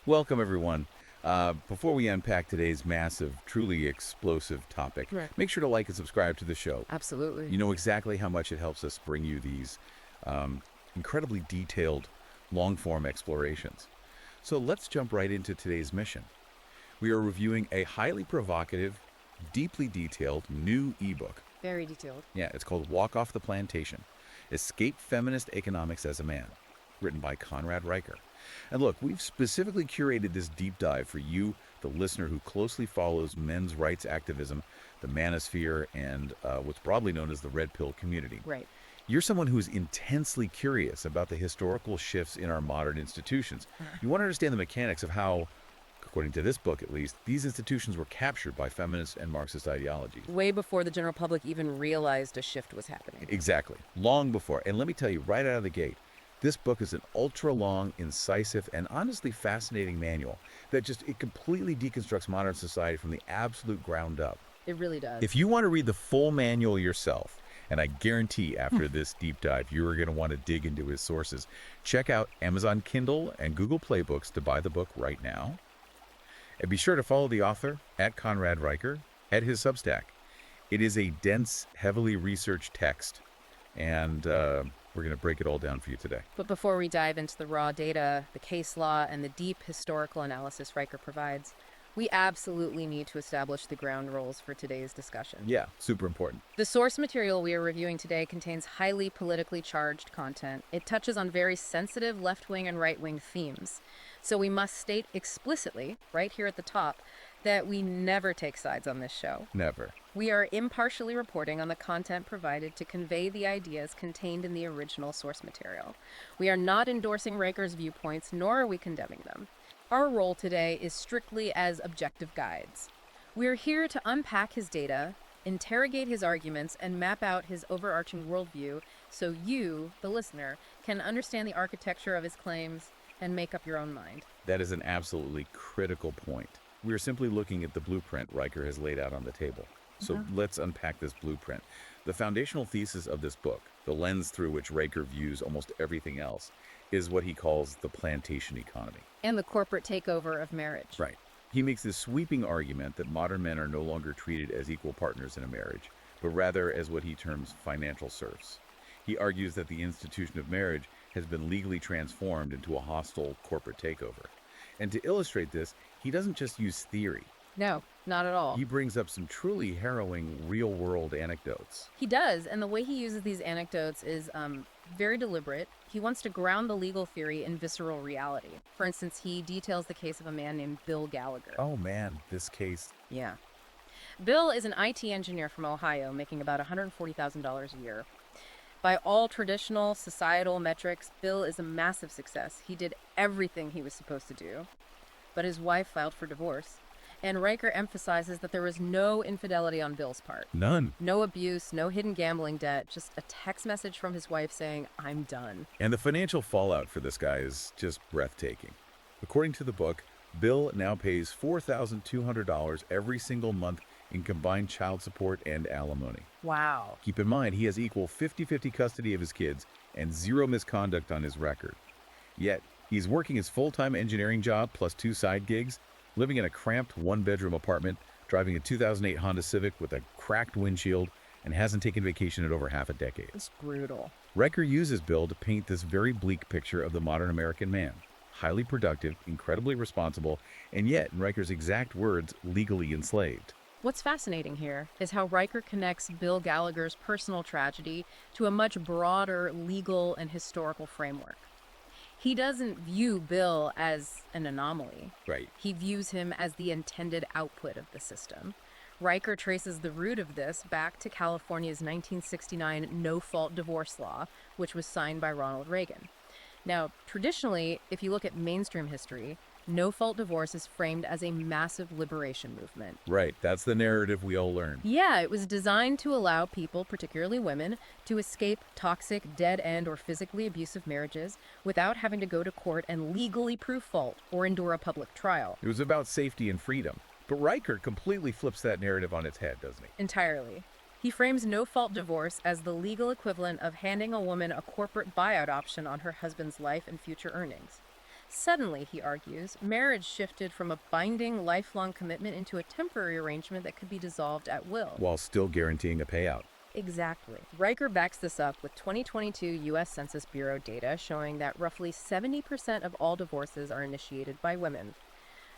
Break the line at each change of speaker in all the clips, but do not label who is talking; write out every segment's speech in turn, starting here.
Welcome, everyone. Before we unpack today's massive, truly explosive topic,
Right.
make sure to like and subscribe to the show.
Absolutely.
You know exactly how much it helps us bring you these incredibly detailed, long-form explorations. So let's jump right into today's mission. We are reviewing a highly provocative, deeply detailed new ebook.
Very detailed.
Yeah, it's called Walk Off the Plantation, Escape Feminist Economics as a Man, written by Conrad Reicher. And look, we've specifically curated this deep dive for you, the listener who closely follows men's rights activism, the manosphere, and what's broadly known as the red pill community.
Right.
You're someone who is intensely curious about the historical shifts in our modern institutions. You want to understand the mechanics of how, according to this book at least, these institutions were captured by feminist and Marxist ideologies.
Way before the general public even realized a shift was happening.
Exactly. Long before. And let me tell you right out of the gate, this book is an ultra-long, incisive, and honestly fascinating manual that it completely deconstructs modern society from the absolute ground up.
It really does.
If you want to read the full manual yourself, and I guarantee after this deep dive, you are going to want to dig into his sources, check out Amazon Kindle and Google Play Books to buy the book right now. And be sure to follow the author, at Conrad Reicher, at his Substack. It is a dense, heavily researched text, and we're going to break it all down for you today.
But before we dive into the raw data, the case law, and the deep historical analysis Riker provides, we absolutely need to establish the ground rules for today's discussion.
Yeah, super important.
The source material we are reviewing today contains highly politically charged content. It touches on very sensitive left-wing and right-wing themes. So we must state explicitly, right here at the top, that we never take sides on this show.
Never.
We are impartially reporting on the content provided to convey the ideas contained in the original source material. We are not endorsing Reicher's viewpoints, nor are we condemning them. Our role today is strictly as objective guides. We are here to unpack his data, interrogate his arguments, and map out his overarching worldview so you, the listener, can understand the architecture of his claims and make up your own mind.
That is an absolutely critical point. We are simply looking at the blueprint Reicher has laid out on the table. So let's unpack this blueprint. The foundational thesis of this book, the lens through which Reicher views almost everything else, is what he calls the plantation economy.
And the corporate takeover of marriage.
Right. He makes this sweeping argument that modern men are no longer treated as equal partners in a marriage, but rather as what he terms financial serfs. He argues that the institution of marriage has been legally transformed into a hostile corporate takeover. And to illustrate this, he doesn't just use theory.
No, not at all.
He brings up some truly harrowing real-world anecdotes.
He does, and the way he uses these anecdotes is very deliberate. He wants to ground the legal theory in visceral reality. For instance, he details the case of a man named Bill Gallagher.
Oh man, this case.
Yeah. Bill is an IT engineer from Ohio making about $140,000 a year. By all traditional societal metrics, Bill is a massive success. He did everything he was supposed to do. But his wife filed for divorce. And Reicher emphasizes that there was no infidelity on Bill's part.
None.
No abuse, no hidden gambling debt, just a text message from his wife saying, "I'm done."
And the financial fallout for this guy is just breathtaking. According to the book, Bill now pays $4,200 every single month in combined child support and alimony.
Wow.
Keep in mind, he has equal 50-50 custody of his kids and zero misconduct on his record. Yet, he's working his full-time engineering job plus 2 side gigs, living in a cramped one-bedroom apartment, driving a 2008 Honda Civic with a cracked windshield, and hasn't taken vacation in over half a decade.
It's brutal.
Reicher uses Bill to paint this very bleak picture of the modern American man. Highly productive, incredibly responsible, and yet, in Reicher's exact words, legally enslaved.
What's fascinating here is how Reicher connects Bill Gallagher's personal tragedy to a much broader legal and historical framework. He doesn't view Bill as an anomaly.
Right.
He views him as the intended output of the system. Reicher traces the root of this back to California's 1969 no-fault divorce law, which was signed by Ronald Reagan. Now, traditionally, if you look at mainstream history, no-fault divorce is framed as a massive liberation movement.
Right, that's the narrative we all learn.
Yeah, it was designed to allow people, particularly women, to escape toxic, dead-end, or physically abusive marriages without having to go to court and legally prove fault or endure a public trial.
It was about safety and freedom. But Reicher completely flips that narrative on its head, doesn't he?
Entirely. He frames no-fault divorce as the legal equivalent of handing a woman a corporate buyout option on her husband's life and future earnings. Suddenly, he argues, marriage shifted from a binding, lifelong commitment into a temporary arrangement that could be dissolved at will.
While still guaranteeing a payout.
Exactly. Riker backs this up with 2022 U.S. Census Bureau data showing that roughly 70% of all divorces are initiated by women.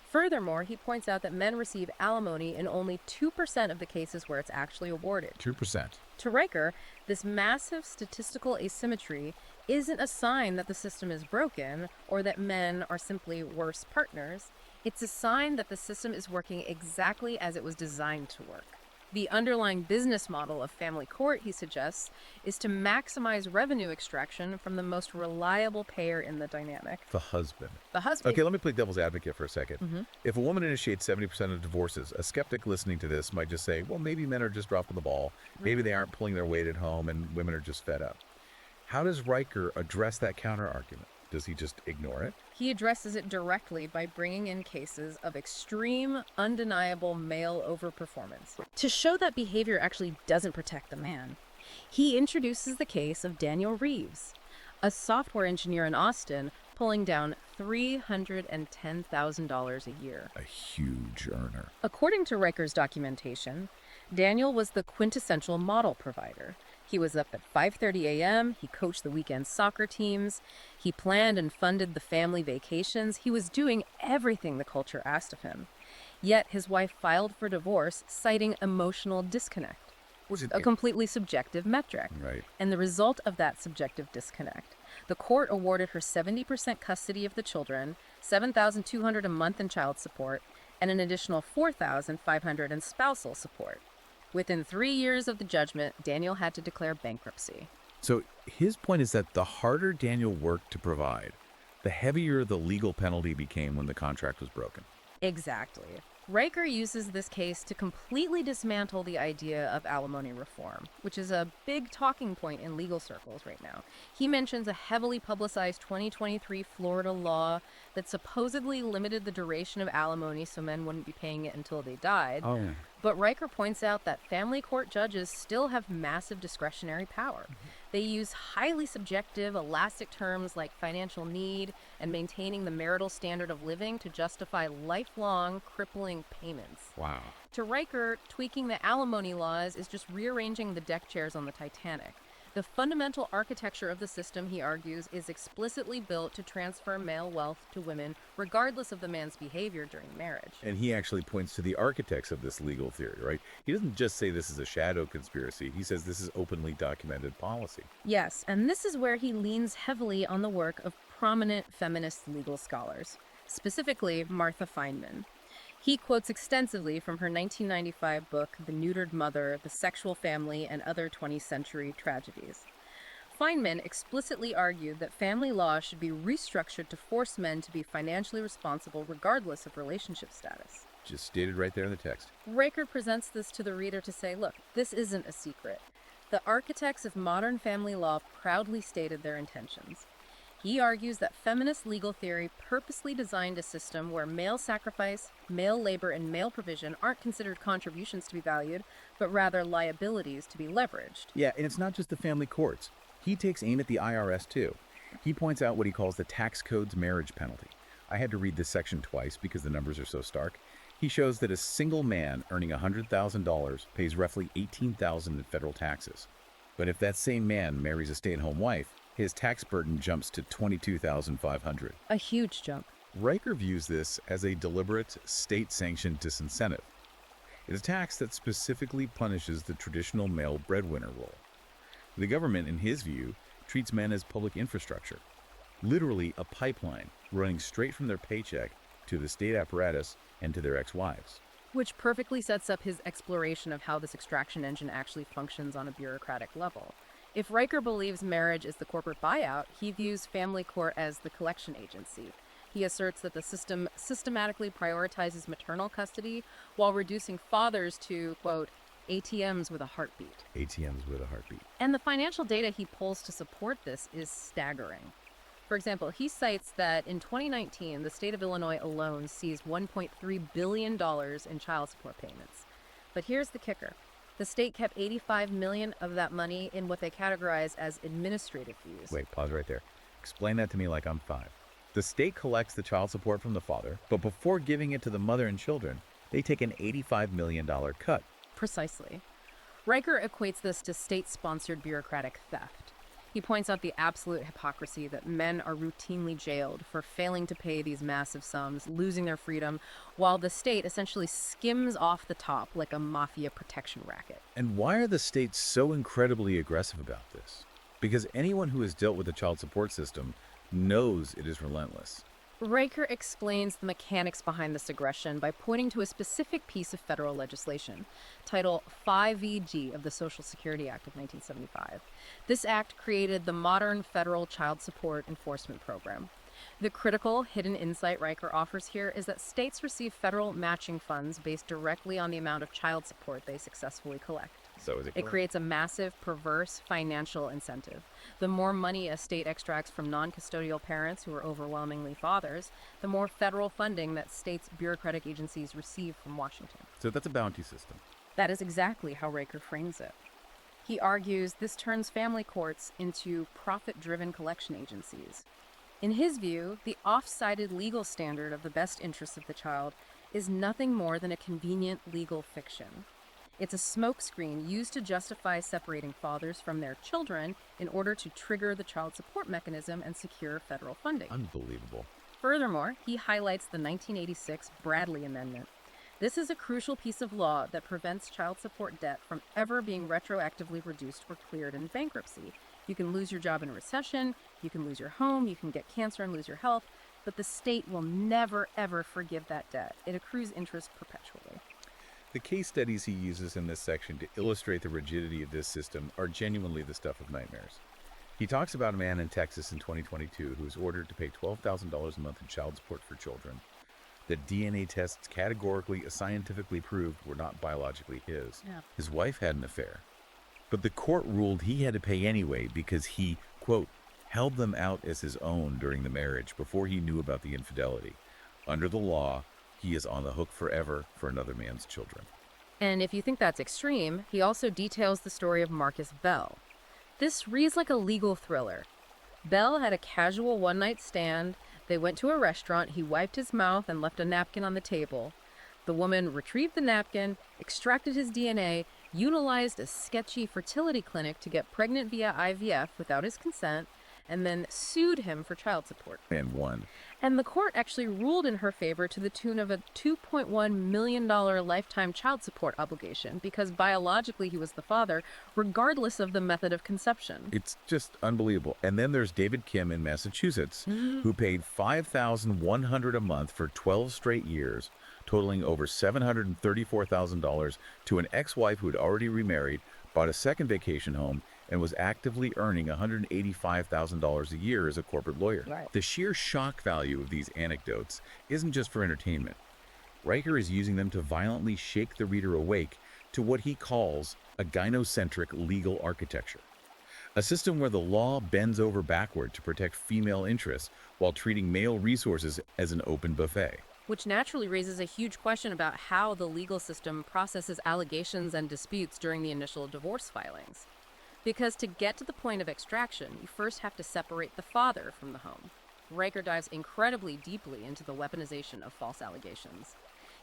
Furthermore, he points out that men receive alimony in only 2% of the cases where it's actually awarded.
2%.
To Riker, this massive statistical asymmetry isn't a sign that the system is broken or that men are simply worse partners. It's a sign that the system is working exactly as it was designed to work. The underlying business model of family court, he suggests, is to maximize revenue extraction from the most reliable payer in the dynamic,
The husband.
the husband.
Okay, let me play devil's advocate for a second. If a woman initiates 70% of divorces, a skeptic listening to this might just say, well, maybe men are just dropping the ball. Maybe they aren't pulling their weight at home and women are just fed up. How does Riker address that counter-argument? Does he just ignore it?
He addresses it directly by bringing in cases of extreme, undeniable male overperformance. To show that behavior actually doesn't protect the man, he introduces the case of Daniel Reeves, a software engineer in Austin pulling down $310,000 a year.
A huge earner.
According to Riker's documentation, Daniel was the quintessential model provider. He was up at 5:30 a.m., he coached the weekend soccer teams, he planned and funded the family vacations, he was doing everything the culture asked of him. Yet his wife filed for divorce, citing emotional disconnect,
Was it
a completely subjective metric.
Right.
And the result of that subjective disconnect, the court awarded her 70% custody of the children, $7,200 a month in child support, and an additional $4,500 in spousal support. Within 3 years of the judgment, Daniel had to declare bankruptcy.
So his point is that the harder Daniel worked to provide, the heavier the legal penalty became when the contract was broken.
Exactly. Riker uses this case to completely dismantle the idea of alimony reform, which is a big talking point in legal circles right now. He mentions a heavily publicized 2023 Florida law that supposedly limited the duration of alimony so men wouldn't be paying it until they died.
Oh.
But Riker points out that family court judges still have massive discretionary power. They use highly subjective, elastic terms like financial need and maintaining the marital standard of living to justify lifelong, crippling payments.
Wow.
To Riker, tweaking the alimony laws is just rearranging the deck chairs on the Titanic. The fundamental architecture of the system, he argues, is explicitly built to transfer male wealth to women, regardless of the man's behavior during marriage.
And he actually points to the architects of this legal theory, right? He doesn't just say this is a shadow conspiracy. He says this is openly documented policy.
Yes, and this is where he leans heavily on the work of prominent feminist legal scholars, specifically Martha Feynman. He quotes extensively from her 1995 book, The Neutered Mother, The Sexual Family, and Other 20th Century Tragedies. Feynman explicitly argued that family law should be restructured to force men to be financially responsible regardless of relationship status.
Just stated right there in the text.
Riker presents this to the reader to say, look, this isn't a secret. The architects of modern family law proudly stated their intentions. He argues that feminist legal theory purposely designed a system where male sacrifice, male labor, and male provision aren't considered contributions to be valued, but rather liabilities to be leveraged.
Yeah, and it's not just the family courts. He takes aim at the IRS too. He points out what he calls the tax code's marriage penalty. I had to read this section twice because the numbers are so stark. He shows that a single man earning $100,000 pays roughly $18,000 in federal taxes. But if that same man marries a stay-at-home wife, his tax burden jumps to $22,500.
A huge jump.
Riker views this as a deliberate, state-sanctioned disincentive. It's a tax that specifically punishes the traditional male breadwinner role. The government, in his view, treats men as public infrastructure, literally a pipeline running straight from their paycheck to the state apparatus and to their ex-wives.
Which perfectly sets up his exploration of how this extraction engine actually functions on a bureaucratic level. If Riker believes marriage is the corporate buyout, he views family court as the collection agency. He asserts that the system systematically prioritizes maternal custody while reducing fathers to, quote, ATMs with a heartbeat.
ATMs with a heartbeat.
And the financial data he pulls to support this is staggering. For example, he cites that in 2019, the state of Illinois alone seized $1.3 billion in child support payments. But here's the kicker. The state kept $85 million of that money in what they categorize as administrative fees.
Wait, pause right there. Explain that to me like I'm 5. The state collects the child support from the father, but before giving it to the mother and children, they take an $85 million cut.
Precisely. Riker equates this to state-sponsored bureaucratic theft. He points out the absolute hypocrisy that men are routinely jailed for failing to pay these massive sums, losing their freedom, while the state essentially skims off the top like a mafia protection racket.
And why are the states so incredibly aggressive about this? Because anyone who has dealt with the child support system knows it is relentless.
Riker explains the mechanics behind this aggression by pointing to a specific piece of federal legislation, Title 5EG of the Social Security Act of 1975. This act created the modern federal child support enforcement program. The critical hidden insight Riker offers here is that states receive federal matching funds based directly on the amount of child support they successfully collect.
So is it
It creates a massive, perverse financial incentive. The more money a state extracts from non-custodial parents who are overwhelmingly fathers, the more federal funding that states' bureaucratic agencies receive from Washington.
So that's a bounty system.
That is exactly how Riker frames it. He argues this turns family courts into profit-driven collection agencies. In his view, the off-sided legal standard of the best interests of the child is nothing more than a convenient legal fiction. It's a smokescreen used to justify separating fathers from their children in order to trigger the child support mechanism and secure federal funding.
Unbelievable.
Furthermore, he highlights the 1986 Bradley Amendment. This is a crucial piece of law that prevents child support debt from ever being retroactively reduced or cleared in bankruptcy. You can lose your job in a recession, you can lose your home, you can get cancer and lose your health, but the state will never, ever forgive that debt. It accrues interest perpetually.
The case studies he uses in this section to illustrate the rigidity of this system are genuinely the stuff of nightmares. He talks about a man in Texas in 2022 who was ordered to pay $12,000 a month in child support for children that DNA tests categorically, scientifically proved were not biologically his.
Yeah.
His wife had an affair. But the court ruled he had to pay anyway because he, quote, held them out as his own during the marriage before he knew about the infidelity. Under the law, he is on the hook forever for another man's children.
And if you think that's extreme, he also details the story of Marcus Bell. This reads like a legal thriller. Bell had a casual one-night stand. They went to a restaurant. He wiped his mouth and left a napkin on the table. The woman retrieved the napkin, extracted his DNA, utilized a sketchy fertility clinic to get pregnant via IVF without his consent, and then sued him for child support.
And won.
And the court actually ruled in her favor to the tune of a $2.1 million lifetime child support obligation because biologically he was the father, regardless of the method of conception.
It's just unbelievable. And then there's David Kim in Massachusetts, who paid $5,100 a month for 12 straight years, totaling over $734,000 to an ex-wife who had already remarried, bought a second vacation home, and was actively earning $185,000 a year as a corporate lawyer.
Right.
The sheer shock value of these anecdotes isn't just for entertainment. Riker is using them to violently shake the reader awake to what he calls a gynocentric legal architecture. A system where the law bends over backward to protect female interests while treating male resources as an open buffet.
Which naturally raises a huge question about how the legal system processes allegations and disputes during the initial divorce filings. Because to get to the point of extraction, you first have to separate the father from the home. Riker dives incredibly deeply into the weaponization of false allegations.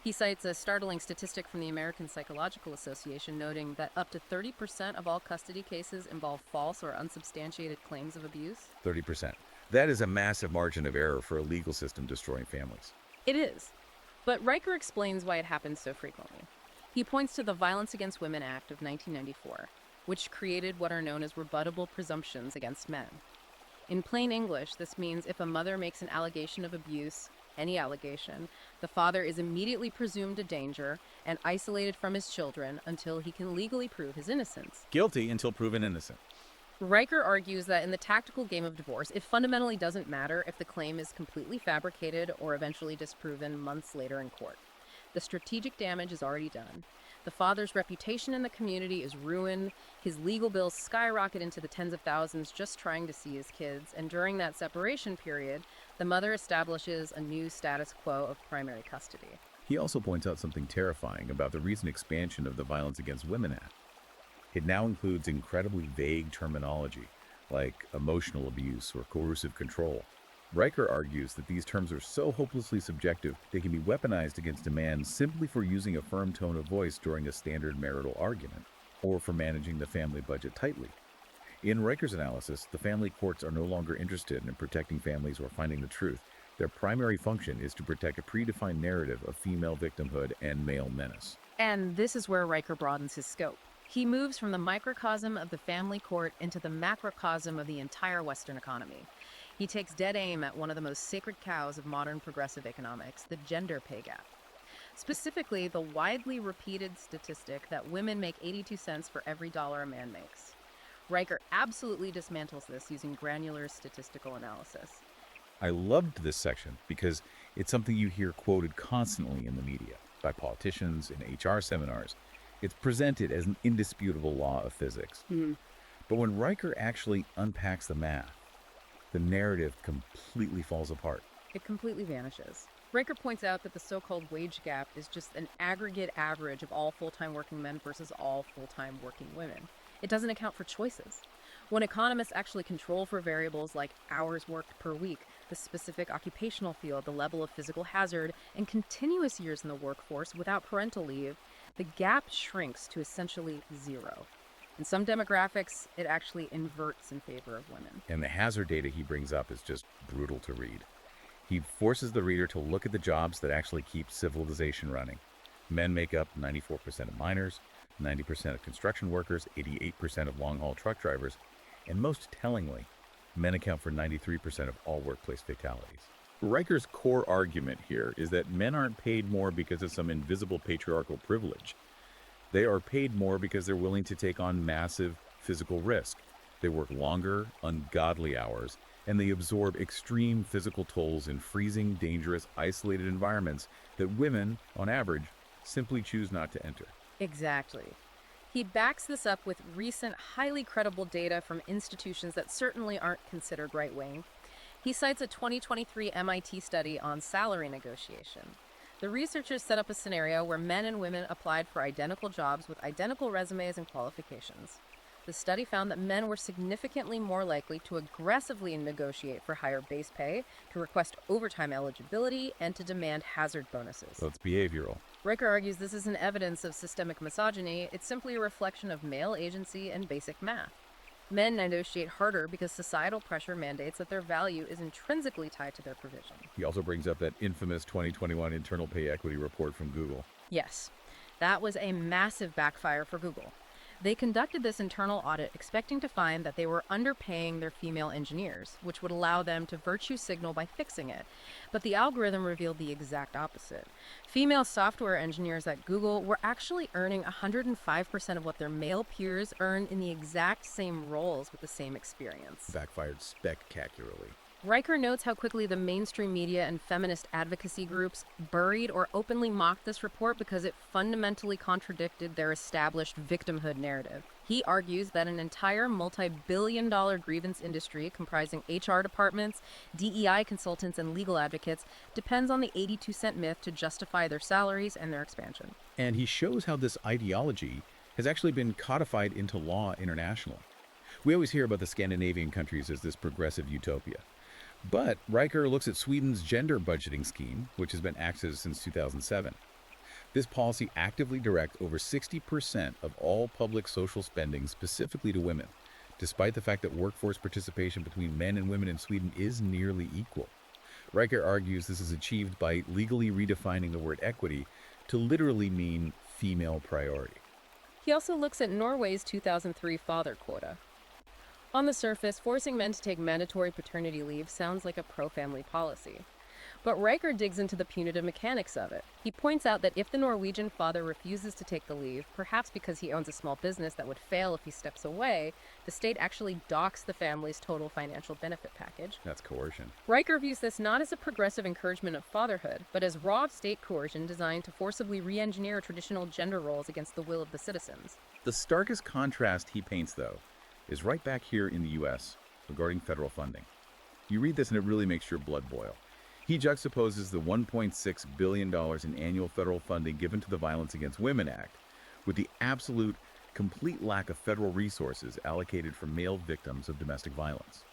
He cites a startling statistic from the American Psychological Association noting that up to 30% of all custody cases involve false or unsubstantiated claims of abuse.
30%. That is a massive margin of error for a legal system destroying families.
It is. But Riker explains why it happens so frequently. He points to the Violence Against Women Act of 1994, which created what are known as rebuttable presumptions against men. In plain English, this means if a mother makes an allegation of abuse, any allegation, the father is immediately presumed a danger and isolated from his children until he can legally prove his innocence.
Guilty until proven innocent.
Riker argues that in the tactical game of divorce, it fundamentally doesn't matter if the claim is completely fabricated or eventually disproven months later in court. The strategic damage is already done. The father's reputation in the community is ruined, his legal bills skyrocket into the tens of thousands just trying to see his kids, and during that separation period, the mother establishes a new status quo of primary custody.
He also points out something terrifying about the recent expansion of the Violence Against Women Act. It now includes incredibly vague terminology, like emotional abuse or coercive control. Riker argues that these terms are so hopelessly subjective they can be weaponized against a man simply for using a firm tone of voice during a standard marital argument, or for managing the family budget tightly. In Riker's analysis, the family courts are no longer interested in protecting families or finding the truth. Their primary function is to protect a predefined narrative of female victimhood and male menace.
And this is where Riker broadens his scope. He moves from the microcosm of the family court into the macrocosm of the entire Western economy. He takes dead aim at one of the most sacred cows of modern progressive economics, the gender pay gap. Specifically, the widely repeated statistic that women make 82 cents for every dollar a man makes. Riker absolutely dismantles this using granular statistical analysis.
I loved this section because it's something you hear quoted constantly in the media, by politicians, in HR seminars. It's presented as an indisputable law of physics. But when Riker actually unpacks the math, the narrative completely falls apart.
It completely vanishes. Riker points out that the so-called wage gap is just an aggregate average of all full-time working men versus all full-time working women. It doesn't account for choices. When economists actually control for variables like hours worked per week, the specific occupational field, the level of physical hazard, and continuous years in the workforce without parental leave, the gap shrinks to essentially zero. In some demographics, it actually inverts in favor of women.
And the hazard data he brings up is just brutal to read. He forces the reader to look at the jobs that actually keep civilization running. Men make up 94% of miners, 90% of construction workers, 88% of long-haul truck drivers, and most tellingly, men account for 93% of all workplace fatalities. Riker's core argument here is that men aren't paid more because of some invisible patriarchal privilege. They are paid more because they're willing to take on massive physical risk. They work longer, ungodly hours, and they absorb extreme physical tolls in freezing, dangerous, isolated environments that women, on average, simply choose not to enter.
Exactly. He backs this up with recent, highly credible data from institutions that certainly aren't considered right-wing. He cites a 2023 MIT study on salary negotiation. The researchers set up a scenario where men and women applied for identical jobs with identical resumes and qualifications. The study found that men were significantly more likely to aggressively negotiate for higher base pay, to request overtime eligibility, and to demand hazard bonuses.
So it's behavioral.
Riker argues this isn't evidence of systemic misogyny, it's simply a reflection of male agency and basic math. Men negotiate harder because societal pressure mandates that their value is intrinsically tied to their provision.
He also brings up that infamous 2021 internal pay equity report from Google.
Yes, that was a massive backfire for Google. They conducted this internal audit expecting to find that they were underpaying their female engineers, which would allow them to virtue signal by fixing it. But the algorithm revealed the exact opposite. Female software engineers at Google were actually earning 105% of what their male peers earned in the exact same roles with the same experience.
Backfired spectacularly.
Riker notes how quickly the mainstream media and feminist advocacy groups buried or openly mocked this report because it fundamentally contradicted their established victimhood narrative. He argues that an entire multi-billion-dollar grievance industry comprising HR departments, DEI consultants, and legal advocates depends on the 82-cent myth to justify their salaries and their expansion.
And he shows how this ideology has actually been codified into law internationally. We always hear about the Scandinavian countries as this progressive utopia. But Riker looks at Sweden's gender budgeting scheme, which has been active since 2007. This policy actively directs over 60% of all public social spending specifically to women, despite the fact that workforce participation between men and women in Sweden is nearly equal. Riker argues this is achieved by legally redefining the word equity to literally mean female priority.
He also looks at Norway's 2003 father quota. On the surface, forcing men to take mandatory paternity leave sounds like a pro-family policy. But Riker digs into the punitive mechanics of it. He points out that if the Norwegian father refuses to take the leave, perhaps because he owns a small business that would fail if he steps away, the state actually docks the family's total financial benefit package.
That's coercion.
Riker views this not as a progressive encouragement of fatherhood, but as raw state coercion designed to forcibly re-engineer traditional gender roles against the will of the citizens.
The starkest contrast he paints, though, is right back here in the U.S. regarding federal funding. You read this and it really makes your blood boil. He juxtaposes the $1.6 billion in annual federal funding given to the Violence Against Women Act with the complete lack of federal resources allocated for male victims of domestic violence.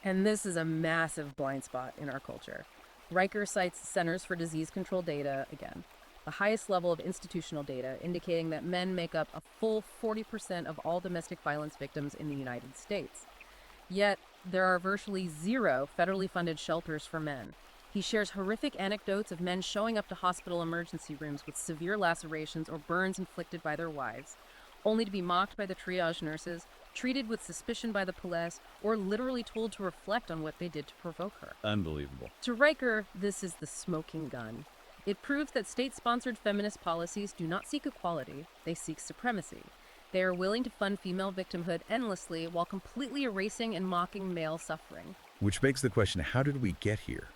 And this is a massive blind spot in our culture. Riker cites Centers for Disease Control data again, the highest level of institutional data, indicating that men make up a full 40% of all domestic violence victims in the United States. Yet, there are virtually zero federally funded shelters for men. He shares horrific anecdotes of men showing up to hospital emergency rooms with severe lacerations or burns inflicted by their wives, only to be mocked by the triage nurses, treated with suspicion by the police, or literally told to reflect on what they did to provoke her.
Unbelievable.
To Riker, this is the smoking gun. It proves that state-sponsored feminist policies do not seek equality, they seek supremacy. They are willing to fund female victimhood endlessly while completely erasing and mocking male suffering.
Which begs the question, how did we get here?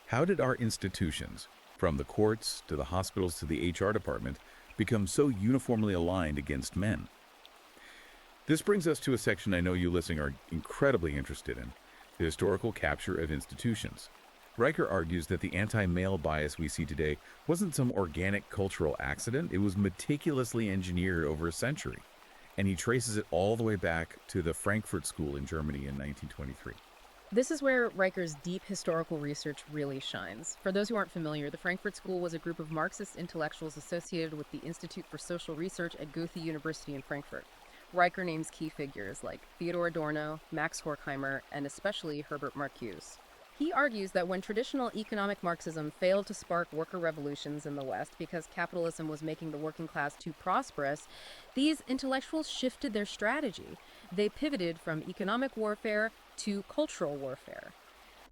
How did our institutions, from the courts to the hospitals to the HR department, become so uniformly aligned against men? This brings us to a section I know you listening are incredibly interested in, the historical capture of institutions. Riker argues that the anti-male bias we see today wasn't some organic cultural accident, it was meticulously engineered over a century. And he traces it all the way back to the Frankfurt School in Germany in 1923.
This is where Riker's deep historical research really shines. For those who aren't familiar, the Frankfurt School was a group of Marxist intellectuals associated with the Institute for Social Research at Goethe University in Frankfurt. Riker names key figures like Theodor Adorno, Max Horkheimer, and especially Herbert Marcuse. He argues that when traditional economic Marxism failed to spark worker revolutions in the West because capitalism was making the working class too prosperous, these intellectuals shifted their strategy. They pivoted from economic warfare to cultural warfare.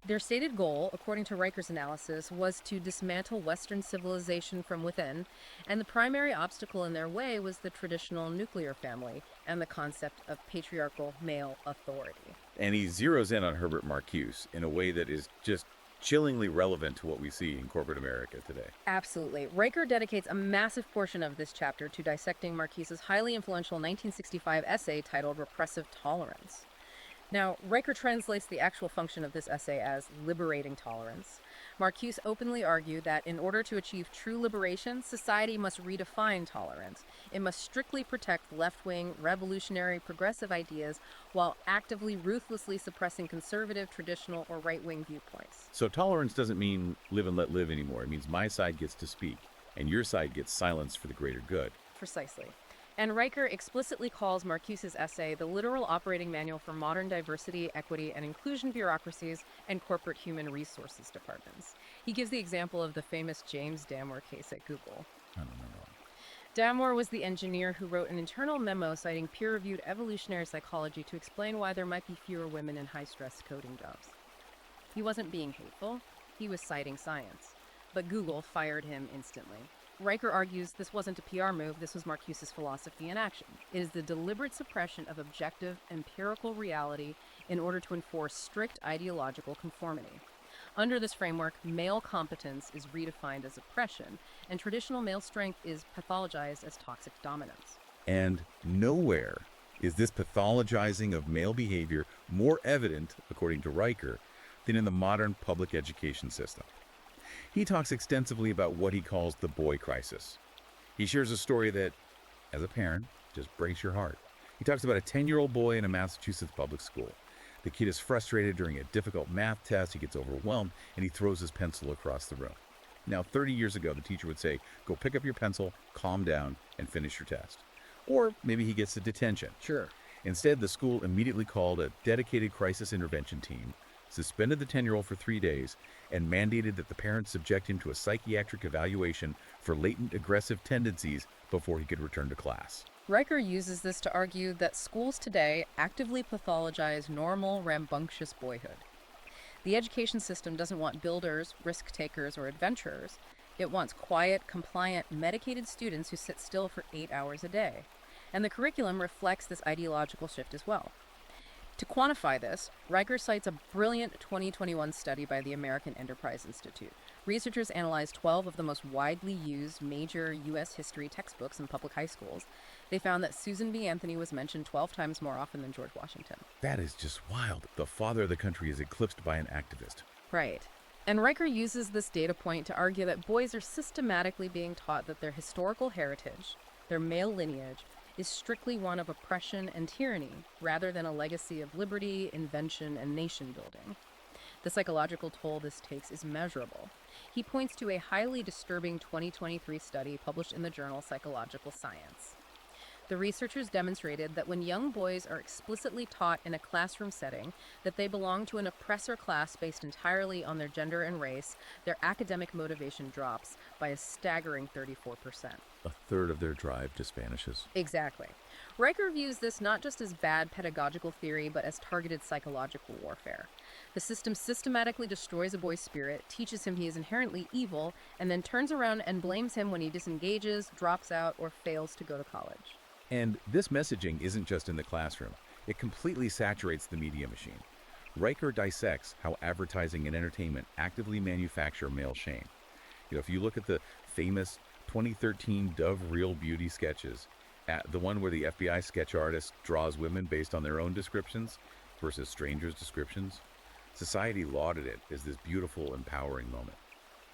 Their stated goal, according to Riker's analysis, was to dismantle Western civilization from within, and the primary obstacle in their way was the traditional nuclear family and the concept of patriarchal male authority.
And he zeroes in on Herbert Marcuse in a way that is just chillingly relevant to what we see in corporate America today.
Absolutely. Riker dedicates a massive portion of this chapter to dissecting Marcuse's highly influential 1965 essay titled Repressive Tolerance. Now, Riker translates the actual function of this essay as liberating tolerance. Marcuse openly argued that in order to achieve true liberation, society must redefine tolerance. It must strictly protect left-wing, revolutionary, progressive ideas while actively, ruthlessly suppressing conservative, traditional, or right-wing viewpoints.
So tolerance doesn't mean live and let live anymore. It means my side gets to speak, and your side gets silenced for the greater good.
Precisely. And Riker explicitly calls Marcuse's essay the literal operating manual for modern diversity, equity, and inclusion bureaucracies and corporate human resources departments. He gives the example of the famous James Damore case at Google.
I don't remember.
Damore was the engineer who wrote an internal memo citing peer-reviewed evolutionary psychology to explain why there might be fewer women in high-stress coding jobs. He wasn't being hateful, he was citing science. But Google fired him instantly. Riker argues this wasn't a PR move, this was Marcuse's philosophy in action. It is the deliberate suppression of objective, empirical reality in order to enforce strict ideological conformity. Under this framework, male competence is redefined as oppression, and traditional male strength is pathologized as toxic dominance.
And nowhere is this pathologizing of male behavior more evident, according to Riker, than in the modern public education system. He talks extensively about what he calls the boy crisis. He shares a story that, as a parent, just breaks your heart. He talks about a 10-year-old boy in a Massachusetts public school. The kid is frustrated during a difficult math test, he gets overwhelmed, and he throws his pencil across the room. Now, 30 years ago, the teacher would say, go pick up your pencil, calm down, and finish your test. Or maybe he gets a detention.
Sure.
Instead, the school immediately called a dedicated crisis intervention team, suspended the 10-year-old for 3 days, and mandated that the parents subject him to a psychiatric evaluation for latent aggressive tendencies before he could return to class.
Riker uses this to argue that schools today actively pathologize normal, rambunctious boyhood. The education system doesn't want builders, risk takers, or adventurers. It wants quiet, compliant, medicated students who sit still for 8 hours a day. And the curriculum reflects this ideological shift as well. To quantify this, Riker cites a brilliant 2021 study by the American Enterprise Institute. Researchers analyzed 12 of the most widely used major U.S. history textbooks in public high schools. They found that Susan B. Anthony was mentioned 12 times more often than George Washington.
That is just wild. The father of the country is eclipsed by an activist.
Right. And Riker uses this data point to argue that boys are systematically being taught that their historical heritage, their male lineage, is strictly one of oppression and tyranny, rather than a legacy of liberty, invention, and nation building. The psychological toll this takes is measurable. He points to a highly disturbing 2023 study published in the journal Psychological Science. The researchers demonstrated that when young boys are explicitly taught in a classroom setting that they belong to an oppressor class based entirely on their gender and race, their academic motivation drops by a staggering 34%.
A third of their drive just vanishes.
Exactly. Riker views this not just as bad pedagogical theory, but as targeted psychological warfare. The system systematically destroys a boy's spirit, teaches him he is inherently evil, and then turns around and blames him when he disengages, drops out, or fails to go to college.
And this messaging isn't just in the classroom. It completely saturates the media machine. Riker dissects how advertising and entertainment actively manufacture male shame. If you look at the famous 2013 Dove Real Beauty sketches, the one where the FBI sketch artist draws women based on their own descriptions versus strangers' descriptions, society lauded it as this beautiful, empowering moment.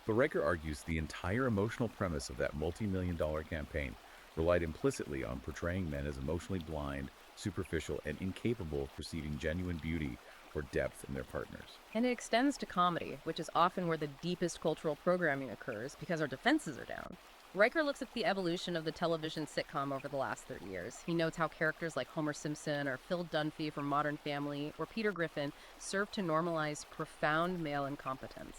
But Riker argues the entire emotional premise of that multi-million-dollar campaign relied implicitly on portraying men as emotionally blind, superficial, and incapable of perceiving genuine beauty or depth in their partners.
And it extends to comedy, which is often where the deepest cultural programming occurs because our defenses are down. Riker looks at the evolution of the television sitcom over the last 30 years. He notes how characters like Homer Simpson or Phil Dunphy from Modern Family or Peter Griffin serve to normalize profound male incompetence.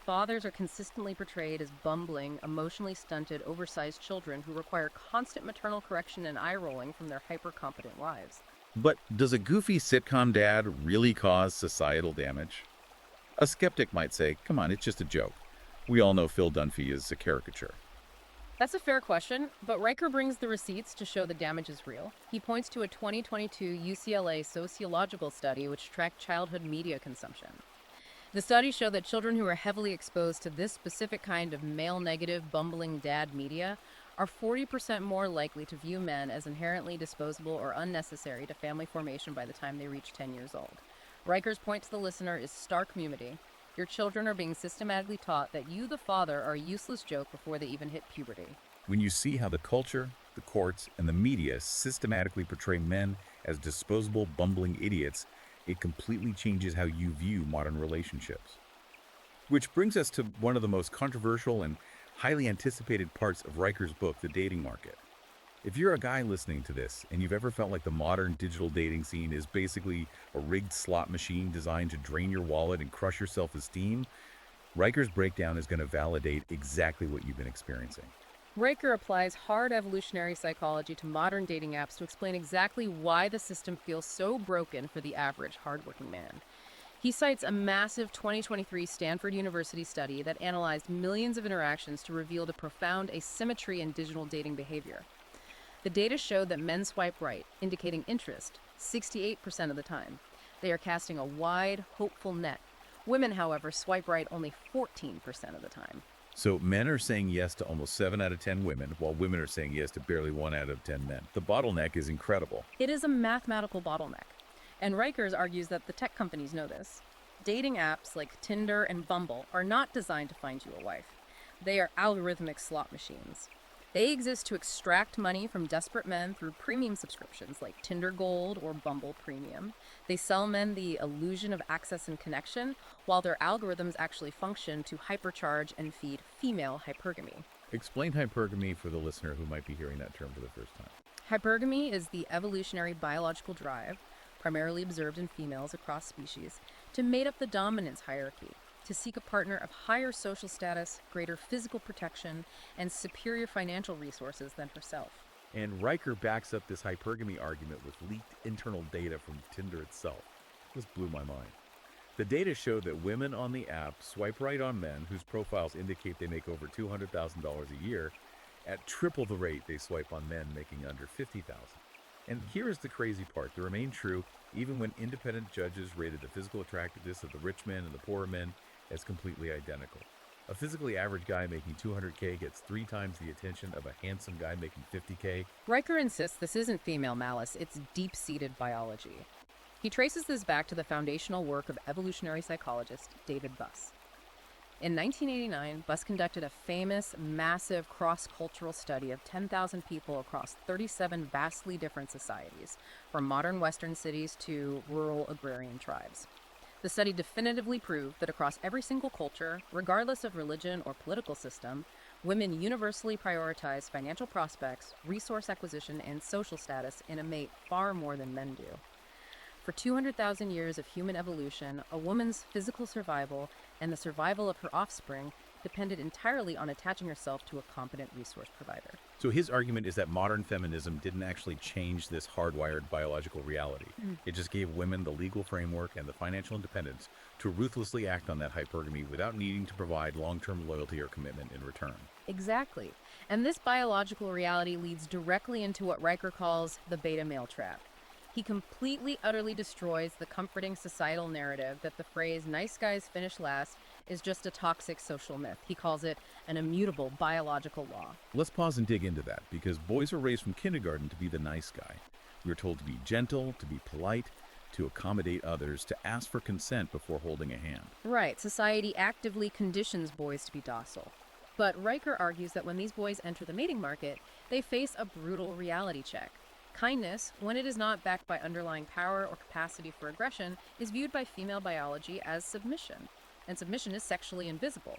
Fathers are consistently portrayed as bumbling, emotionally stunted, oversized children who require constant maternal correction and eye-rolling from their hyper-competent wives.
But does a goofy sitcom dad really cause societal damage? A skeptic might say, come on, it's just a joke. We all know Phil Dunphy is a caricature.
That's a fair question, but Riker brings the receipts to show the damage is real. He points to a 2022 UCLA sociological study which tracked childhood media consumption. The studies show that children who are heavily exposed to this specific kind of male-negative, bumbling dad media are 40% more likely to view men as inherently disposable or unnecessary to family formation by the time they reach 10 years old. Riker's point to the listener is stark mumity. Your children are being systematically taught that you, the father, are a useless joke before they even hit puberty.
When you see how the culture, the courts, and the media systematically portray men as disposable, bumbling idiots, it completely changes how you view modern relationships. Which brings us to one of the most controversial and highly anticipated parts of Riker's book, The Dating Market. If you're a guy listening to this and you've ever felt like the modern digital dating scene is basically a rigged slot machine designed to drain your wallet and crush your self-esteem, Riker's breakdown is going to validate exactly what you've been experiencing.
Riker applies hard evolutionary psychology to modern dating apps to explain exactly why the system feels so broken for the average hardworking man. He cites a massive 2023 Stanford University study that analyzed millions of interactions to reveal the profound asymmetry in digital dating behavior. The data showed that men swipe right, indicating interest, 68% of the time. They are casting a wide, hopeful net. Women, however, swipe right only 14% of the time.
So men are saying yes to almost 7 out of 10 women, while women are saying yes to barely 1 out of 10 men. The bottleneck is incredible.
It is a mathematical bottleneck. And Rikers argues that the tech companies know this. Dating apps like Tinder and Bumble are not designed to find you a wife. They are algorithmic slot machines. They exist to extract money from desperate men through premium subscriptions like Tinder Gold or Bumble Premium. They sell men the illusion of access and connection, while their algorithms actually function to hypercharge and feed female hypergamy.
Explain hypergamy for the listener who might be hearing that term for the first time.
Hypergamy is the evolutionary biological drive, primarily observed in females across species, to mate up the dominance hierarchy, to seek a partner of higher social status, greater physical protection, and superior financial resources than herself.
And Riker backs up this hypergamy argument with leaked internal data from Tinder itself. This blew my mind. The data showed that women on the app swipe right on men whose profiles indicate they make over $200,000 a year at triple the rate they swipe on men making under $50,000. And here is the crazy part. They remain true even when independent judges rated the physical attractiveness of the rich men and the poorer men as completely identical. A physically average guy making $200K gets 3 times the attention of a handsome guy making $50K.
Riker insists this isn't female malice, it's deep-seated biology. He traces this back to the foundational work of evolutionary psychologist David Buss. In 1989, Buss conducted a famous, massive cross-cultural study of 10,000 people across 37 vastly different societies, from modern Western cities to rural agrarian tribes. The study definitively proved that across every single culture, regardless of religion or political system, women universally prioritize financial prospects, resource acquisition, and social status in a mate far more than men do. For 200,000 years of human evolution, a woman's physical survival and the survival of her offspring depended entirely on attaching herself to a competent resource provider.
So his argument is that modern feminism didn't actually change this hardwired biological reality. It just gave women the legal framework and the financial independence to ruthlessly act on that hypergamy without needing to provide long-term loyalty or commitment in return.
Exactly. And this biological reality leads directly into what Riker calls the beta male trap. He completely, utterly destroys the comforting societal narrative that the phrase nice guys finish last is just a toxic social myth. He calls it an immutable biological law.
Let's pause and dig into that, because boys are raised from kindergarten to be the nice guy. We are told to be gentle, to be polite, to accommodate others, to ask for consent before holding a hand.
Right, society actively conditions boys to be docile. But Riker argues that when these boys enter the mating market, they face a brutal reality check. Kindness, when it is not backed by underlying power or capacity for aggression, is viewed by female biology as submission, and submission is sexually invisible.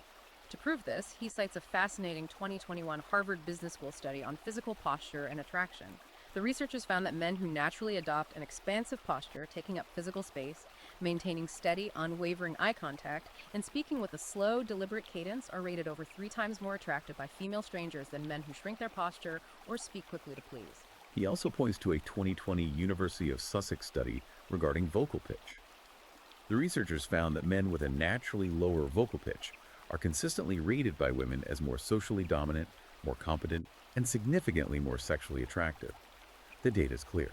To prove this, he cites a fascinating 2021 Harvard Business School study on physical posture and attraction. The researchers found that men who naturally adopt an expansive posture, taking up physical space, maintaining steady, unwavering eye contact, and speaking with a slow, deliberate cadence are rated over 3 times more attractive by female strangers than men who shrink their posture or speak quickly to please.
He also points to a 2020 University of Sussex study regarding vocal pitch. The researchers found that men with a naturally lower vocal pitch are consistently rated by women as more socially dominant, more competent, and significantly more sexually attractive. The data is clear.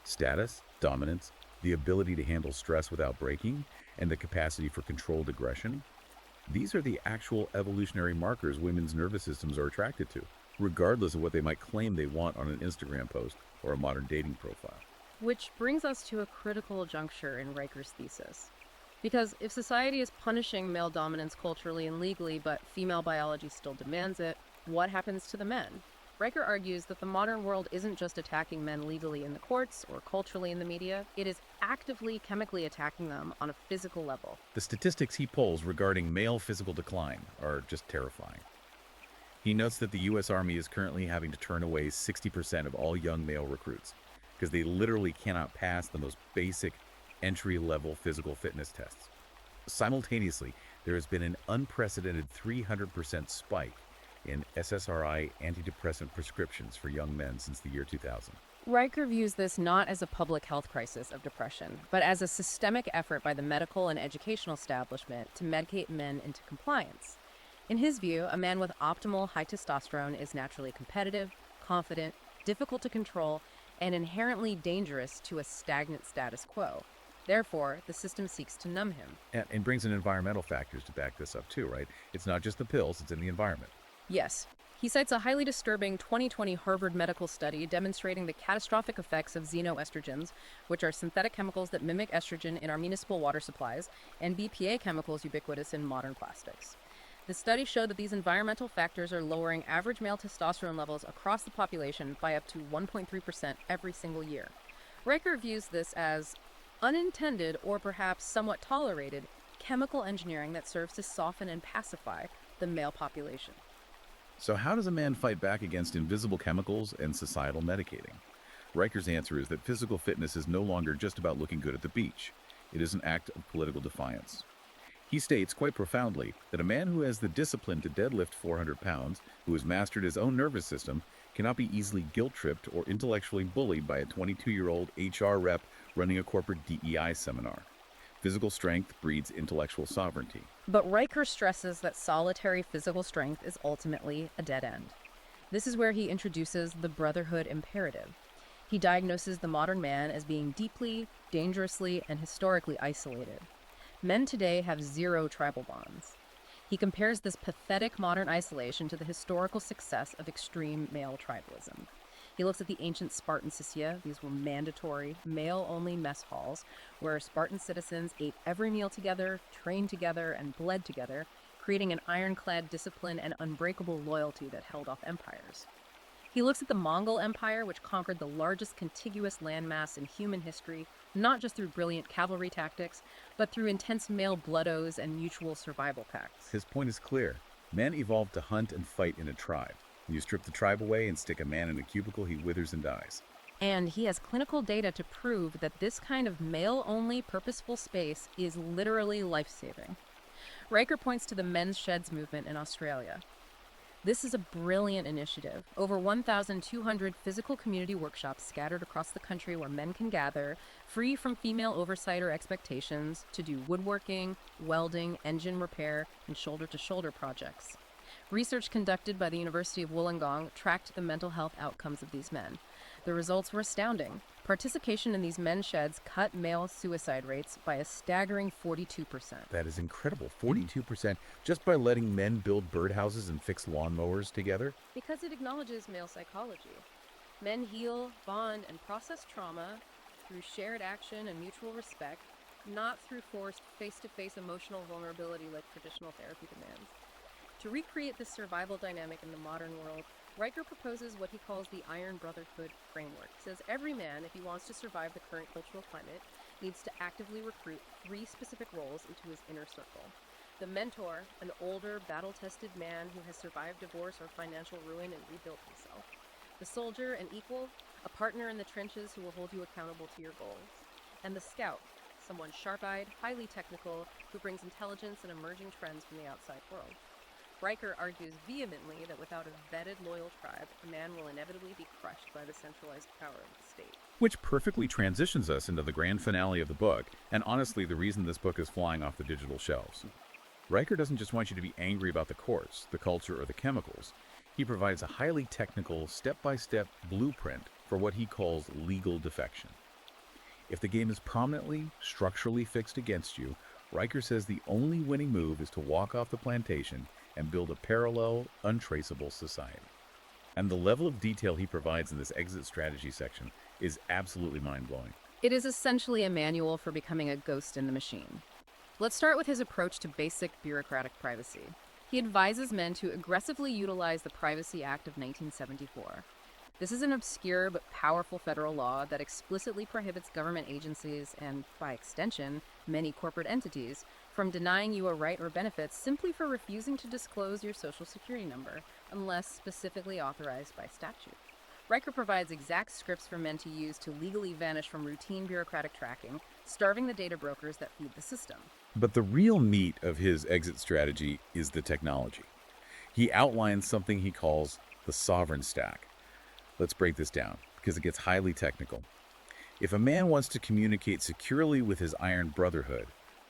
Status, dominance, the ability to handle stress without breaking, and the capacity for controlled aggression, these are the actual evolutionary markers women's nervous systems are attracted to, regardless of what they might claim they want on an Instagram post or a modern dating profile.
Which brings us to a critical juncture in Riker's thesis. Because if society is punishing male dominance culturally and legally, but female biology still demands it, what happens to the men? Riker argues that the modern world isn't just attacking men legally in the courts or culturally in the media, it is actively chemically attacking them on a physical level.
The statistics he polls regarding male physical decline are just terrifying. He notes that the U.S. Army is currently having to turn away 60% of all young male recruits because they literally cannot pass the most basic entry-level physical fitness tests. Simultaneously, there has been an unprecedented 300% spike in SSRI antidepressant prescriptions for young men since the year 2000.
Riker views this not as a public health crisis of depression, but as a systemic effort by the medical and educational establishment to medicate men into compliance. In his view, a man with optimal high testosterone is naturally competitive, confident, difficult to control, and inherently dangerous to a stagnant status quo. Therefore, the system seeks to numb him.
And brings in environmental factors to back this up too, right? It's not just the pills, it's in the environment.
Yes. He cites a highly disturbing 2020 Harvard medical study demonstrating the catastrophic effects of xenoestrogens, which are synthetic chemicals that mimic estrogen in our municipal water supplies, and BPA chemicals ubiquitous in modern plastics. The study showed that these environmental factors are lowering average male testosterone levels across the population by up to 1.3% every single year. Riker views this as unintended or perhaps somewhat tolerated chemical engineering that serves to soften and pacify the male population.
So how does a man fight back against invisible chemicals and societal medicating? Riker's answer is that physical fitness is no longer just about looking good at the beach. It is an act of political defiance. He states quite profoundly that a man who has the discipline to deadlift 400 pounds, who has mastered his own nervous system, cannot be easily guilt-tripped or intellectually bullied by a 22-year-old HR rep running a corporate DEI seminar. Physical strength breeds intellectual sovereignty.
But Riker stresses that solitary physical strength is ultimately a dead end. This is where he introduces the brotherhood imperative. He diagnoses the modern man as being deeply, dangerously, and historically isolated. Men today have zero tribal bonds. He compares this pathetic modern isolation to the historical success of extreme male tribalism. He looks at the ancient Spartan Sisya. These were mandatory, male-only mess halls where Spartan citizens ate every meal together, trained together, and bled together, creating an ironclad discipline and unbreakable loyalty that held off empires. He looks at the Mongol Empire, which conquered the largest contiguous landmass in human history, not just through brilliant cavalry tactics, but through intense male blood oaths and mutual survival pacts.
His point is clear. Men evolved to hunt and fight in a tribe. You strip the tribe away and stick a man in a cubicle, he withers and dies.
And he has clinical data to prove that this kind of male-only purposeful space is literally life-saving. Riker points to the men's sheds movement in Australia. This is a brilliant initiative. Over 1,200 physical community workshops scattered across the country where men can gather, free from female oversight or expectations, to do woodworking, welding, engine repair, and shoulder-to-shoulder projects. Research conducted by the University of Wollongong tracked the mental health outcomes of these men. The results were astounding. Participation in these men's sheds cut male suicide rates by a staggering 42%.
That is incredible. 42% just by letting men build birdhouses and fix lawnmowers together?
Because it acknowledges male psychology. Men heal, bond, and process trauma through shared action and mutual respect, not through forced face-to-face emotional vulnerability like traditional therapy demands. To recreate this survival dynamic in the modern world, Riker proposes what he calls the Iron Brotherhood framework. He says every man, if he wants to survive the current cultural climate, needs to actively recruit 3 specific roles into his inner circle. The mentor, an older, battle-tested man who has survived divorce or financial ruin and rebuilt himself. The soldier, an equal, a partner in the trenches who will hold you accountable to your goals. And the scout, someone sharp-eyed, highly technical, who brings intelligence and emerging trends from the outside world. Riker argues vehemently that without a vetted, loyal tribe, a man will inevitably be crushed by the centralized power of the state.
Which perfectly transitions us into the grand finale of the book, and honestly the reason this book is flying off the digital shelves. Riker doesn't just want you to be angry about the course, the culture, or the chemicals. He provides a highly technical, step-by-step blueprint for what he calls legal defection. If the game is prominently, structurally fixed against you, Riker says the only winning move is to walk off the plantation and build a parallel, untraceable society. And the level of detail he provides in this exit strategy section is absolutely mind-blowing.
It is essentially a manual for becoming a ghost in the machine. Let's start with his approach to basic bureaucratic privacy. He advises men to aggressively utilize the Privacy Act of 1974. This is an obscure but powerful federal law that explicitly prohibits government agencies and, by extension, many corporate entities from denying you a right or benefits simply for refusing to disclose your social security number unless specifically authorized by statute. Riker provides exact scripts for men to use to legally vanish from routine bureaucratic tracking, starving the data brokers that feed the system.
But the real meat of his exit strategy is the technology. He outlines something he calls the sovereign stack. Let's break this down, because it gets highly technical. If a man wants to communicate securely with his Iron Brotherhood,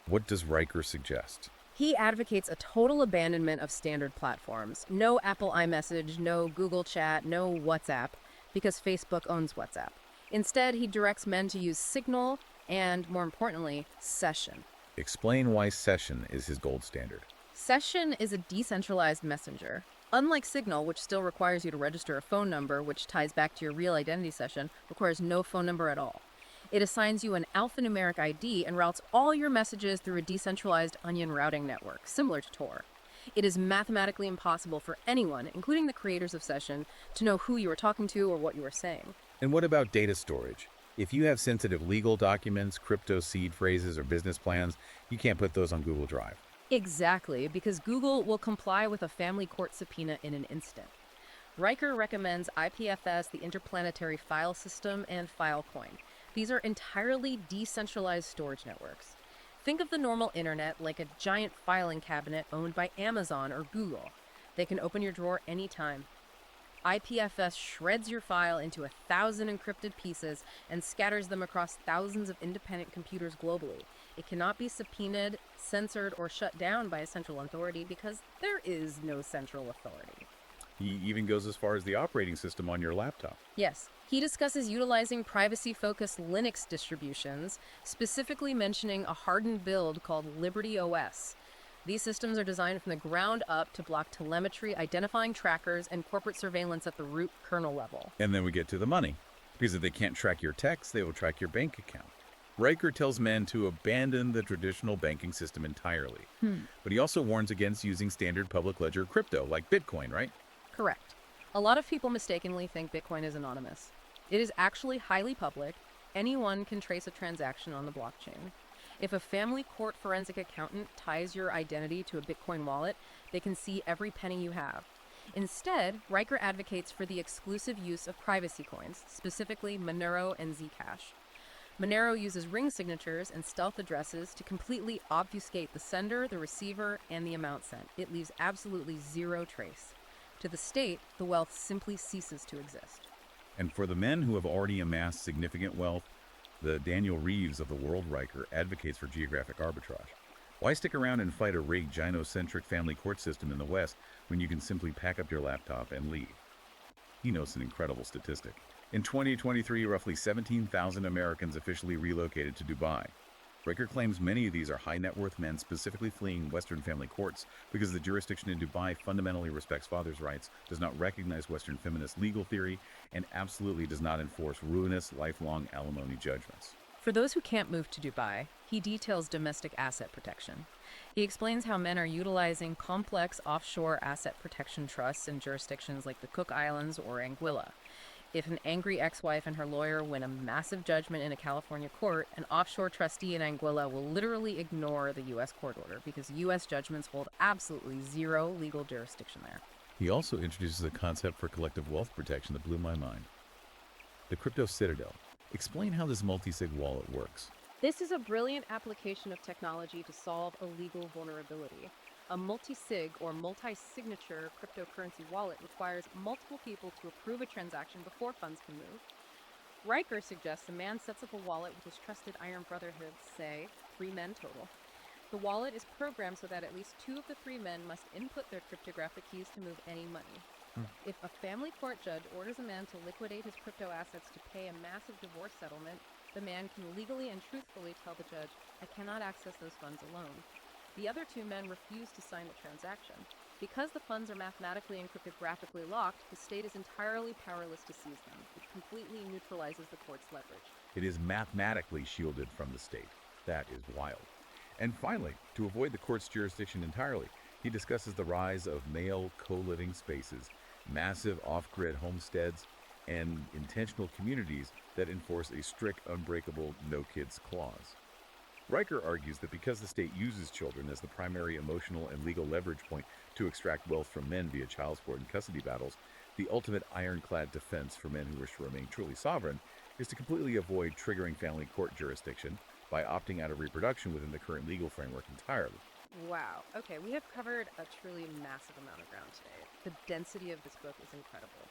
what does Riker suggest?
He advocates a total abandonment of standard platforms. No Apple iMessage, no Google Chat, no WhatsApp, because Facebook owns WhatsApp. Instead, he directs men to use Signal and, more importantly, Session.
Explain why Session is his gold standard.
Session is a decentralized messenger. Unlike Signal, which still requires you to register a phone number, which ties back to your real identity, Session requires no phone number at all. It assigns you an alphanumeric ID and routes all your messages through a decentralized onion routing network, similar to Tor. It is mathematically impossible for anyone, including the creators of Session, to know who you are talking to or what you are saying.
And what about data storage? If you have sensitive legal documents, crypto seed phrases, or business plans, you can't put those on Google Drive.
Exactly, because Google will comply with a family court subpoena in an instant. Riker recommends IPFS, the Interplanetary File System, and Filecoin. These are entirely decentralized storage networks. Think of the normal internet like a giant filing cabinet owned by Amazon or Google. They can open your drawer anytime. IPFS shreds your file into 1,000 encrypted pieces and scatters them across thousands of independent computers globally. It cannot be subpoenaed, censored, or shut down by a central authority because there is no central authority.
He even goes as far as the operating system on your laptop.
Yes, he discusses utilizing privacy-focused Linux distributions, specifically mentioning a hardened build called Liberty OS. These systems are designed from the ground up to block telemetry, identifying trackers, and corporate surveillance at the root kernel level.
And then we get to the money. Because if they can't track your text, they will track your bank account. Riker tells men to abandon the traditional banking system entirely. But he also warns against using standard public ledger crypto like Bitcoin, right?
Correct. A lot of people mistakenly think Bitcoin is anonymous. It is actually highly public. Anyone can trace a transaction on the blockchain. If a family court forensic accountant ties your identity to a Bitcoin wallet, they can see every penny you have. Instead, Riker advocates for the exclusive use of privacy coins, specifically Monero and Zcash. Monero uses ring signatures and stealth addresses to completely obfuscate the sender, the receiver, and the amount sent. It leaves absolutely zero trace. To the state, the wealth simply ceases to exist.
And for the men who have already amassed significant wealth, the Daniel Reeves of the world Riker advocates for geographic arbitrage. Why stick around and fight a rigged, gynocentric family court system in the West when you can simply pack up your laptop and leave? He notes an incredible statistic. In 2023, roughly 17,000 Americans officially relocated to Dubai. Riker claims many of these are high-net-worth men specifically fleeing Western family courts because the jurisdiction in Dubai fundamentally respects fathers' rights, does not recognize Western feminist legal theory, and absolutely does not enforce ruinous, lifelong alimony judgments.
For those who can't move to Dubai, he details domestic asset protection. He explains how men are utilizing complex offshore asset protection trusts in jurisdictions like the Cook Islands or Anguilla. If an angry ex-wife and her lawyer win a massive judgment in a California court, an offshore trustee in Anguilla will literally ignore the U.S. court order because U.S. judgments hold absolutely zero legal jurisdiction there.
He also introduces a concept for collective wealth protection that blew my mind. The crypto citadel. Explain how this multi-sig wallet works.
This is a brilliant application of technology to solve a legal vulnerability. A multi-sig or multi-signature cryptocurrency wallet requires multiple people to approve a transaction before funds can move. Riker suggests a man sets up a wallet with his trusted Iron Brotherhood, say, 3 men total. The wallet is programmed so that at least 2 of the 3 men must input their cryptographic keys to move any money. If a family court judge orders a man to liquidate his crypto assets to pay a massive divorce settlement, the man can legally and truthfully tell the judge, "I cannot access those funds alone." The other 2 men refuse to sign the transaction. Because the funds are mathematically and cryptographically locked, the state is entirely powerless to seize them. It completely neutralizes the court's leverage.
It is mathematically shielded from the state. That is wild. And finally, to avoid the court's jurisdiction entirely, he discusses the rise of male co-living spaces, massive off-grid homesteads, and intentional communities that enforce a strict, unbreakable no-kids clause. Riker argues that because the state uses children as the primary emotional and legal leverage point to extract wealth from men via child support and custody battles, the ultimate ironclad defense for men who wish to remain truly sovereign is to completely avoid triggering family court jurisdiction by opting out of reproduction within the current legal framework entirely.
Wow. Okay, we have covered a truly massive amount of ground today. The density of this book is incredible.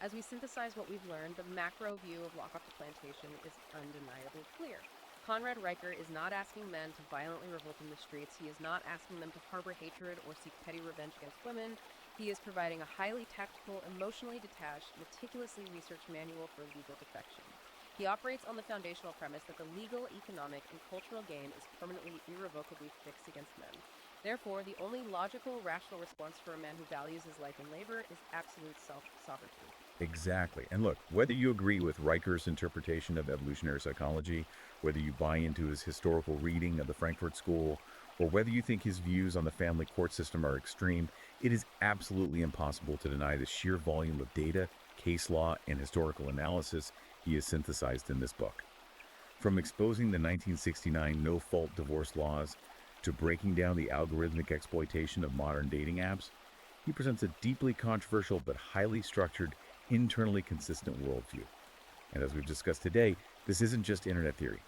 As we synthesize what we've learned, the macro view of Off The Plantation is undeniably clear. Conrad Riker is not asking men to violently revolt in the streets. He is not asking them to harbor hatred or seek petty revenge against women. He is providing a highly tactical, emotionally detached, meticulously researched manual for legal defection. He operates on the foundational premise that the legal, economic, and cultural gain is permanently, irrevocably fixed against men. Therefore, the only logical, rational response for a man who values his life and labor is absolute self-sovereignty.
Exactly. And look, whether you agree with Riker's interpretation of evolutionary psychology, whether you buy into his historical reading of the Frankfurt School, or whether you think his views on the family court system are extreme, it is absolutely impossible to deny the sheer volume of data, case law, and historical analysis he has synthesized in this book. From exposing the 1969 no-fault divorce laws to breaking down the algorithmic exploitation of modern dating apps, he presents a deeply controversial but highly structured, internally consistent worldview. And as we've discussed today, this isn't just internet theory.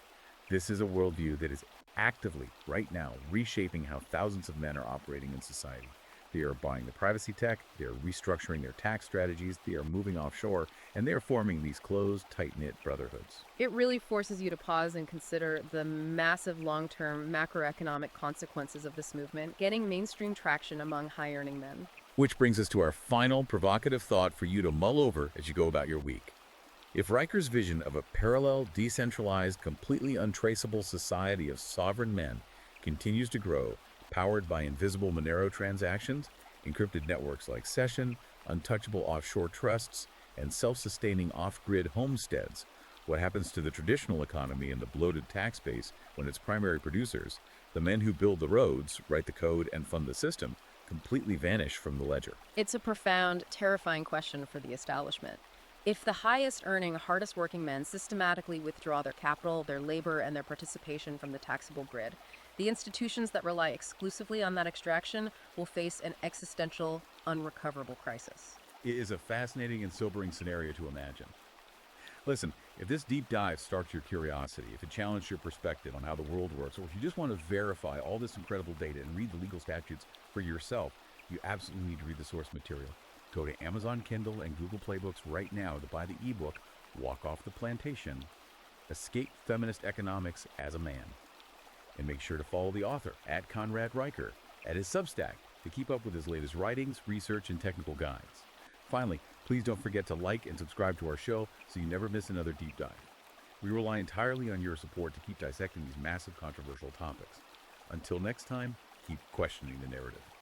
This is a worldview that is actively, right now, reshaping how thousands of men are operating in society. They are buying the privacy tech, they are restructuring their tax strategies, they are moving offshore, and they are forming these closed, tight-knit brotherhoods.
It really forces you to pause and consider the massive long-term macroeconomic consequences of this movement, getting mainstream traction among high-earning men.
Which brings us to our final provocative thought for you to mull over as you go about your week. If Riker's vision of a parallel, decentralized, completely untraceable society of sovereign men continues to grow, powered by invisible Monero transactions, encrypted networks like Session, untouchable offshore trusts, and self-sustaining off-grid homesteads, What happens to the traditional economy and the bloated tax base when its primary producers, the men who build the roads, write the code, and fund the system, completely vanish from the ledger?
It's a profound, terrifying question for the establishment. If the highest earning, hardest working men systematically withdraw their capital, their labor, and their participation from the taxable grid, the institutions that rely exclusively on that extraction will face an existential, unrecoverable crisis.
It is a fascinating and sobering scenario to imagine. Listen, if this deep dive sparked your curiosity, if it challenged your perspective on how the world works, or if you just want to verify all this incredible data and read the legal statutes for yourself, you absolutely need to read the source material. Go to Amazon Kindle and Google Playbooks right now to buy the ebook, Walk Off the Plantation, Escape Feminist Economics as a Man. And make sure to follow the author, at Conrad Riker, at his Substack to keep up with his latest writings, research, and technical guides. Finally, please don't forget to like and subscribe to our show so you never miss another deep dive. We rely entirely on your support to keep dissecting these massive controversial topics. Until next time, keep questioning the narrative.